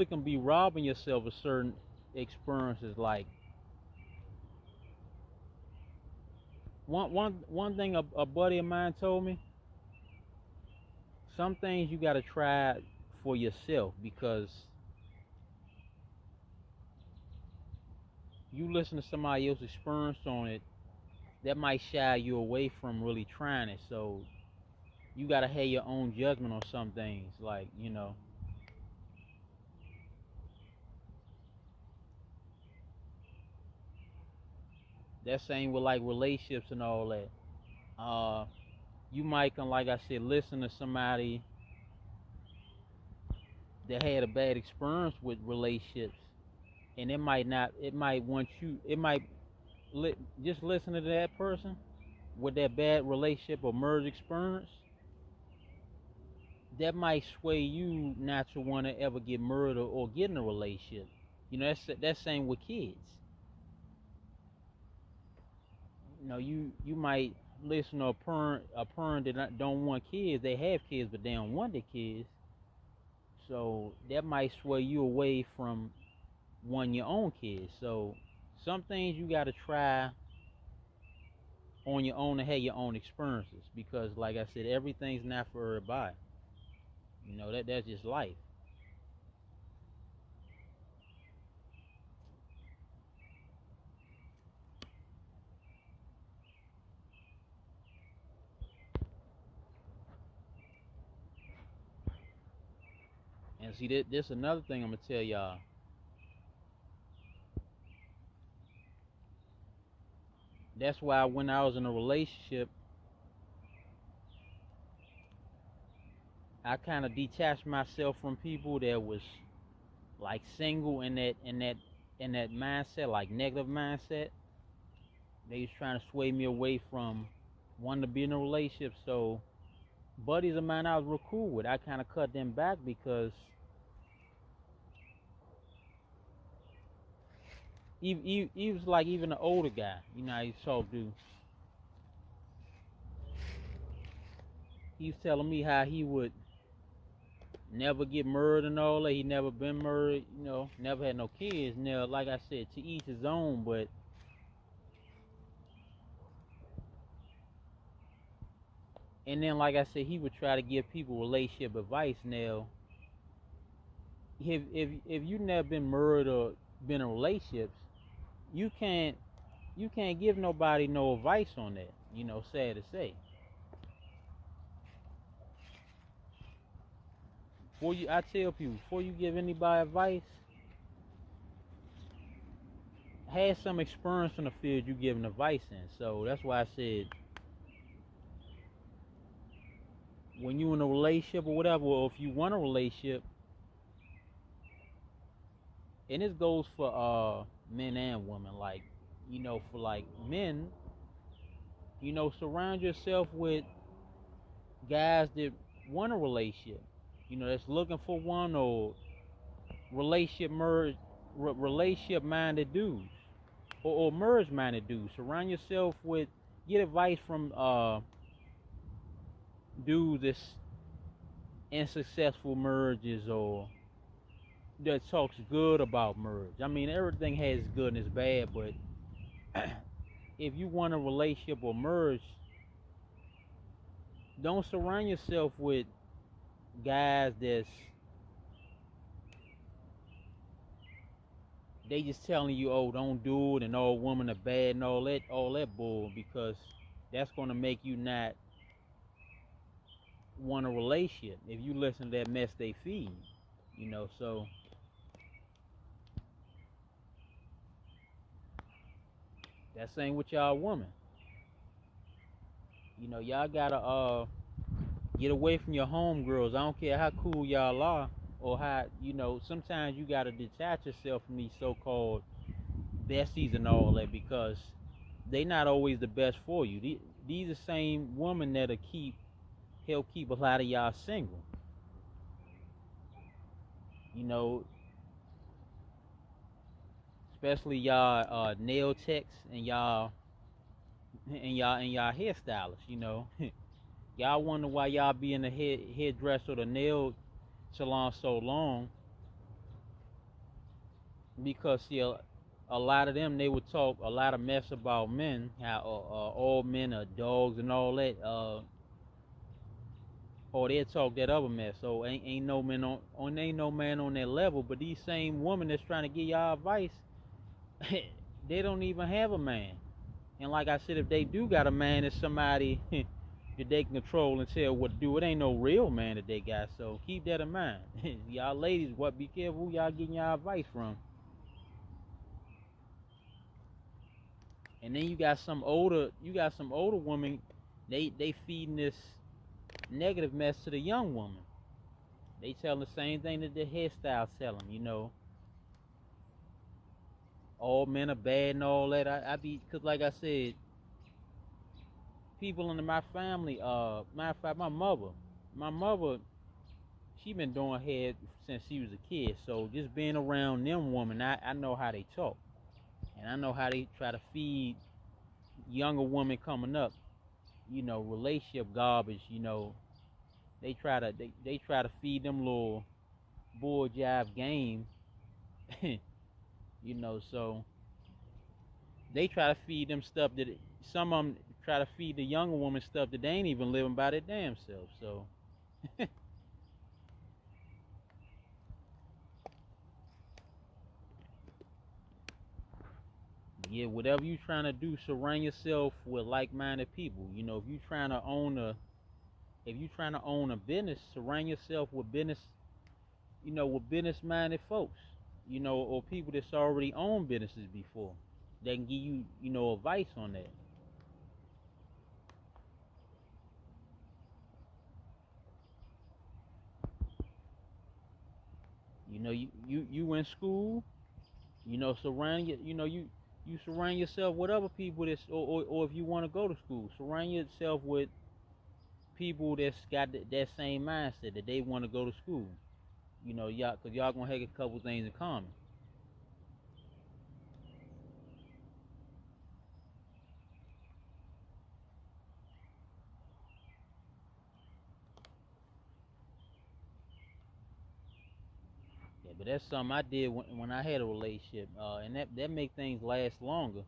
can be robbing yourself of certain experiences. Like one thing a buddy of mine told me, some things you gotta try for yourself because you listen to somebody else's experience on it, that might shy you away from really trying it. So you gotta have your own judgment on some things. Like, that same with like relationships and all that. Uh, you might can, like I said, listen to somebody that had a bad experience with relationships, and it might not. It might want you. It might just listen to that person with that bad relationship or marriage experience. That might sway you not to want to ever get married or get in a relationship. That's same with kids. You might listen to a parent that don't want kids. They have kids, but they don't want their kids. So that might sway you away from wanting your own kids. So some things you got to try on your own and have your own experiences because, like I said, everything's not for everybody. That's just life. And see, this another thing I'm gonna tell y'all. That's why when I was in a relationship, I kind of detached myself from people that was like single in that mindset, like negative mindset. They was trying to sway me away from wanting to be in a relationship. So buddies of mine I was real cool with, I kind of cut them back because he was like even an older guy. How he talk to. He was telling me how he would never get married and all that. He never been married, never had no kids. Now, like I said, to each his own. But and then, like I said, he would try to give people relationship advice. Now, if you never been married or been in relationships, you can't you can't give nobody no advice on that. Sad to say. I tell people before you give anybody advice, have some experience in the field you giving advice in. So that's why I said when you in a relationship or whatever, or if you want a relationship, and this goes for men and women, like for like men, surround yourself with guys that want a relationship, that's looking for one or relationship merge, relationship minded dudes or merge minded dudes. Surround yourself with get advice from dudes that's in successful merges or that talks good about merge. I mean, everything has good and its bad, but if you want a relationship or merge, don't surround yourself with guys that's they just telling you, oh, don't do it, and all women are bad and all that bull, because that's gonna make you not want a relationship if you listen to that mess they feed. So that same with y'all women. Y'all gotta get away from your homegirls. I don't care how cool y'all are or how sometimes you gotta detach yourself from these so-called besties and all that because they not always the best for you. These are same women that'll help keep a lot of y'all single. You know, especially y'all nail techs and y'all hairstylists. Y'all wonder why y'all be in the hairdresser or the nail salon so long, because see, a lot of them they would talk a lot of mess about men, how all men are dogs and all that. Or they'll talk that other mess. So ain't no man ain't no man on that level. But these same women that's trying to give y'all advice, they don't even have a man. And like I said, if they do got a man, it's somebody that they can control and tell what to do. It ain't no real man that they got. So keep that in mind. Y'all ladies, what be careful who y'all getting y'all advice from. And then you got some older women, they feeding this negative mess to the young woman. They tell the same thing that the hairstyles tell them, all men are bad and all that. I be, cause like I said, people in my family, matter of fact, my mother, she been doing hair since she was a kid. So just being around them women, I know how they talk, and I know how they try to feed younger women coming up, relationship garbage. They try to feed them little bull jive game, so they try to feed them stuff that some of them try to feed the younger woman stuff that they ain't even living by their damn self. So yeah, whatever you trying to do, surround yourself with like-minded people. If you trying to own a business, surround yourself with with business-minded folks. Or people that's already owned businesses before. They can give you, advice on that. You in school, surround you surround yourself with other people that's or if you want to go to school, surround yourself with people that's got that same mindset that they want to go to school. Y'all, cause y'all gonna have a couple things in common. Yeah, but that's something I did when I had a relationship, and that make things last longer.